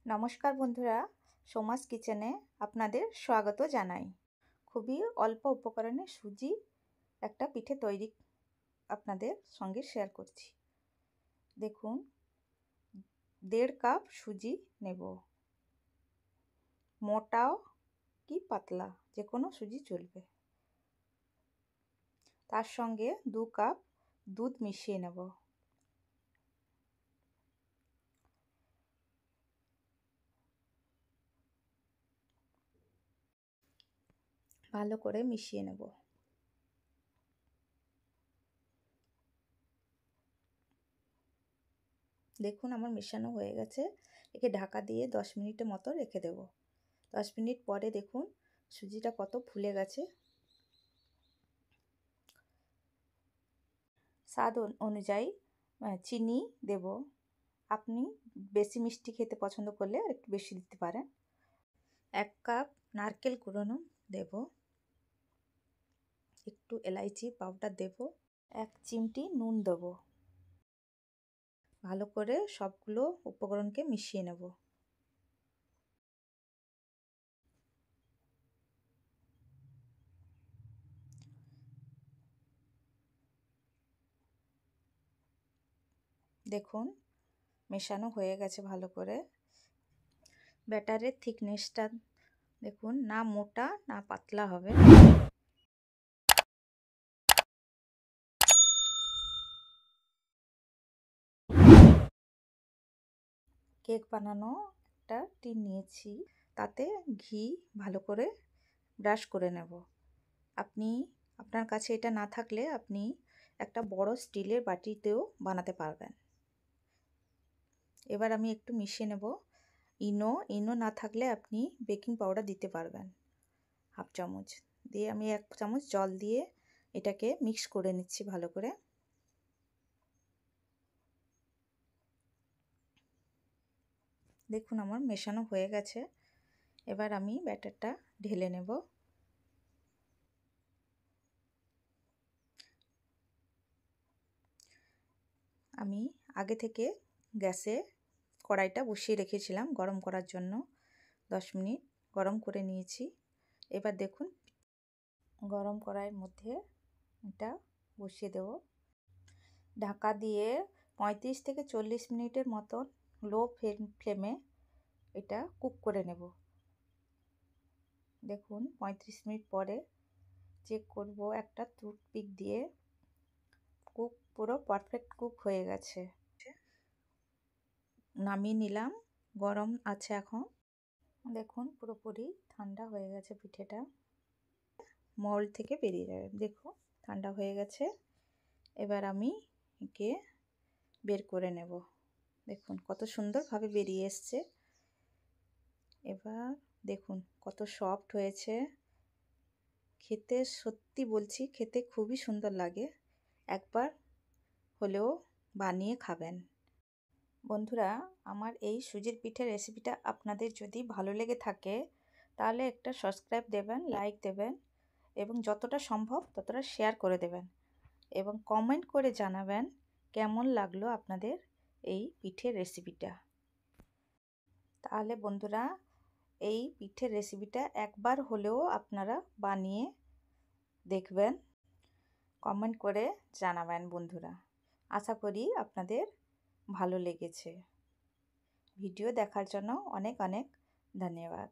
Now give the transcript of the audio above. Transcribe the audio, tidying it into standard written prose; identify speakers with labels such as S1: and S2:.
S1: নমস্কার বন্ধুরা, সোমাস কিচেনে আপনাদের স্বাগত জানাই। খুবই অল্প উপকরণে সুজি একটা পিঠে তৈরি আপনাদের সঙ্গে শেয়ার করছি। দেখুন, 1.5 কাপ সুজি নেব। মোটাও কি পাতলা যে কোনো সুজি চলবে। তার সঙ্গে 2 কাপ দুধ মিশিয়ে নেব। ভালো করে মিশিয়ে নেব। দেখুন, আমার মেশানো হয়ে গেছে। একে ঢাকা দিয়ে 10 মিনিটের মতো রেখে দেব। 10 মিনিট পরে দেখুন সুজিটা কত ফুলে গেছে। স্বাদ অনুযায়ী চিনি দেব। আপনি বেশি মিষ্টি খেতে পছন্দ করলে একটু বেশি দিতে পারেন। 1 কাপ নারকেল কুড়ানো দেব। একটু এলাইচি পাউডার দেব। 1 চিমটি নুন দেব। ভালো করে সবগুলো উপকরণকে মিশিয়ে নেব। দেখুন, মেশানো হয়ে গেছে ভালো করে। ব্যাটারের থিকনেসটা দেখুন, না মোটা না পাতলা হবে। কেক বানানো একটা টিন নিয়েছি, তাতে ঘি ভালো করে ব্রাশ করে নেব। আপনার কাছে এটা না থাকলে আপনি একটা বড় স্টিলের বাটিতেও বানাতে পারবেন। এবার আমি একটু মিশিয়ে নেব। ইনো না থাকলে আপনি বেকিং পাউডার দিতে পারবেন, 1/2 চামচ দিয়ে আমি 1 চামচ জল দিয়ে এটাকে মিক্স করে নিচ্ছি ভালো করে। দেখুন, আমার মেশানো হয়ে গেছে। এবার আমি ব্যাটারটা ঢেলে নেব। আমি আগে থেকে গ্যাসে কড়াইটা বসিয়ে রেখেছিলাম গরম করার জন্য। 10 মিনিট গরম করে নিয়েছি। এবার দেখুন, গরম কড়াইয়ের মধ্যে এটা বসিয়ে দেব। ঢাকা দিয়ে 35 থেকে 40 মিনিটের মতন লো ফ্লেমে এটা কুক করে নেব। দেখুন, 35 মিনিট পরে চেক করব একটা টুথপিক দিয়ে। পুরো পারফেক্ট কুক হয়ে গেছে। নামিয়ে নিলাম। গরম আছে এখন। দেখুন, পুরোপুরি ঠান্ডা হয়ে গেছে পিঠেটা। মোল্ড থেকে বেরিয়ে যাবে। দেখুন, ঠান্ডা হয়ে গেছে। এবার আমি একে বের করে নেব। দেখুন কত সুন্দরভাবে বেরিয়ে এসছে। এবার দেখুন কত সফট হয়েছে। খেতে সত্যি বলছি, খেতে খুবই সুন্দর লাগে। একবার হলেও বানিয়ে খাবেন। বন্ধুরা, আমার এই সুজির পিঠের রেসিপিটা আপনাদের যদি ভালো লেগে থাকে তাহলে একটা সাবস্ক্রাইব দেবেন, লাইক দেবেন এবং যতটা সম্ভব ততটা শেয়ার করে দেবেন এবং কমেন্ট করে জানাবেন কেমন লাগলো আপনাদের এই পিঠের রেসিপিটা। তাহলে বন্ধুরা, এই পিঠের রেসিপিটা একবার হলেও আপনারা বানিয়ে দেখবেন, কমেন্ট করে জানাবেন বন্ধুরা। আশা করি আপনাদের ভালো লেগেছে। ভিডিও দেখার জন্য অনেক অনেক ধন্যবাদ।